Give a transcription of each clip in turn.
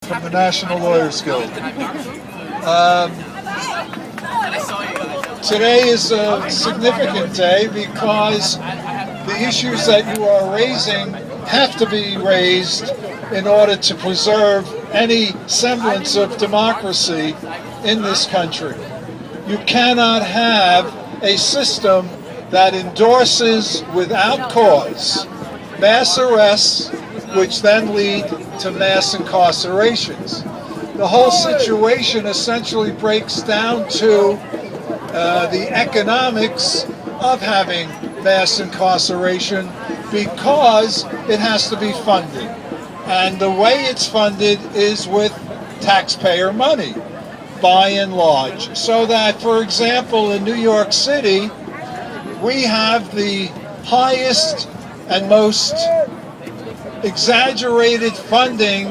from the National Lawyers Guild. Um, Today is a significant day because the issues that you are raising have to be raised in order to preserve any semblance of democracy in this country. You cannot have a system that endorses without cause mass arrests, which then lead to mass incarcerations. The whole situation essentially breaks down to the economics of having mass incarceration because it has to be funded. And the way it's funded is with taxpayer money, by and large. So that, for example, in New York City, we have the highest and most exaggerated funding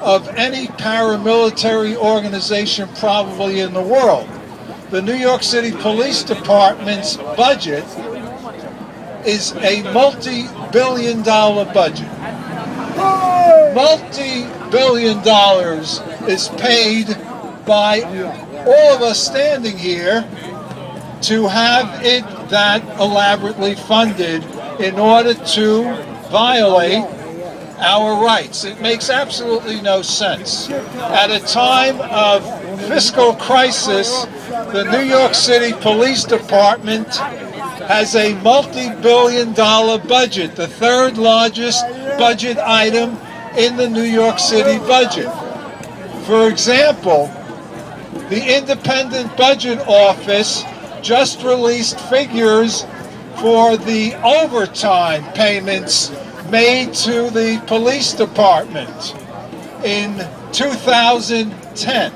of any paramilitary organization probably in the world. The New York City Police Department's budget is a multi-billion-dollar budget. Multi-billion dollars is paid by all of us standing here to have it that elaborately funded in order to violate our rights. It makes absolutely no sense. At a time of fiscal crisis, the New York City Police Department has a multi-billion-dollar budget, the third largest budget item in the New York City budget. For example, the Independent Budget Office just released figures for the overtime payments made to the police department in 2010.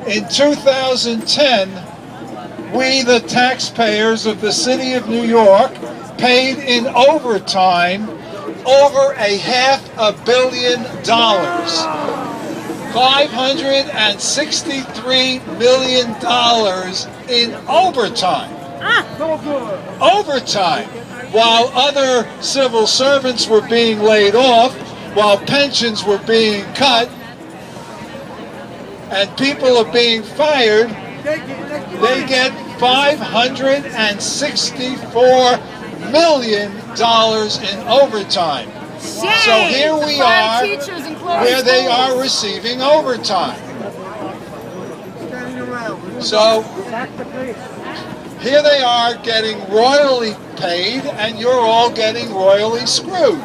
In 2010, we, the taxpayers of the city of New York, paid in overtime over $500 million. $563 million in overtime. Overtime. While other civil servants were being laid off, while pensions were being cut, and people are being fired, they get $564 million in overtime. So here we are, where they are receiving overtime. So here they are getting royally paid, and you're all getting royally screwed,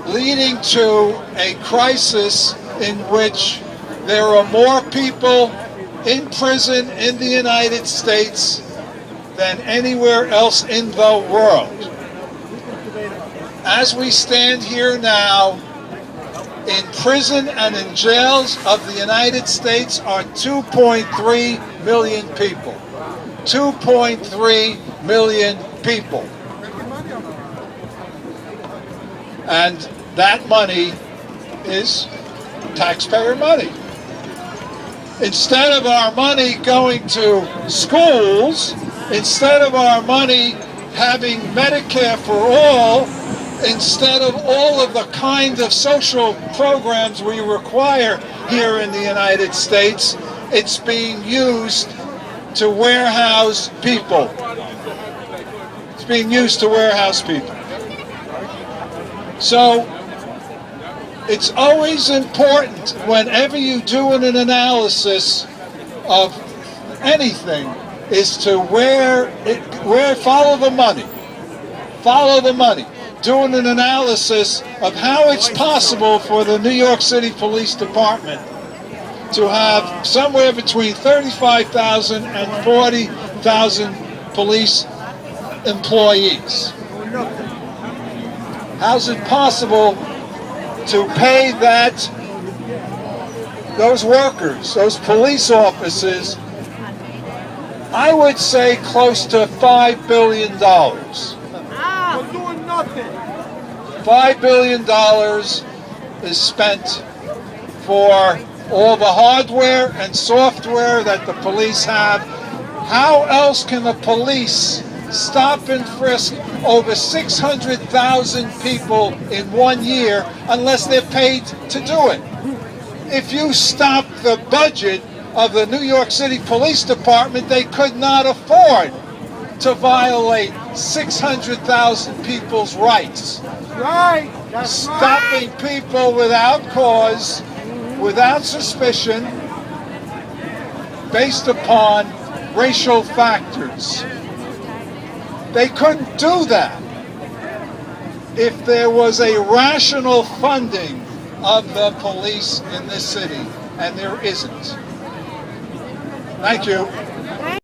leading to a crisis in which there are more people in prison in the United States than anywhere else in the world. As we stand here now, in prison and in jails of the United States are 2.3 million people. 2.3 million people. And that money is taxpayer money. Instead of our money going to schools, instead of our money having Medicare for all, instead of all of the kind of social programs we require here in the United States, it's being used to warehouse people. It's being used to warehouse people. So it's always important whenever you do an analysis of anything is to follow the money. Follow the money. Doing an analysis of how it's possible for the New York City Police Department to have somewhere between 35,000 and 40,000 police employees. How's it possible to pay those workers, those police officers, I would say close to $5 billion. $5 billion is spent for all the hardware and software that the police have. How else can the police stop and frisk over 600,000 people in 1 year unless they're paid to do it. If you stop the budget of the New York City Police Department, they could not afford to violate 600,000 people's rights. Right. That's Stopping people without cause, without suspicion, based upon racial factors. They couldn't do that if there was a rational funding of the police in this city, and there isn't. Thank you.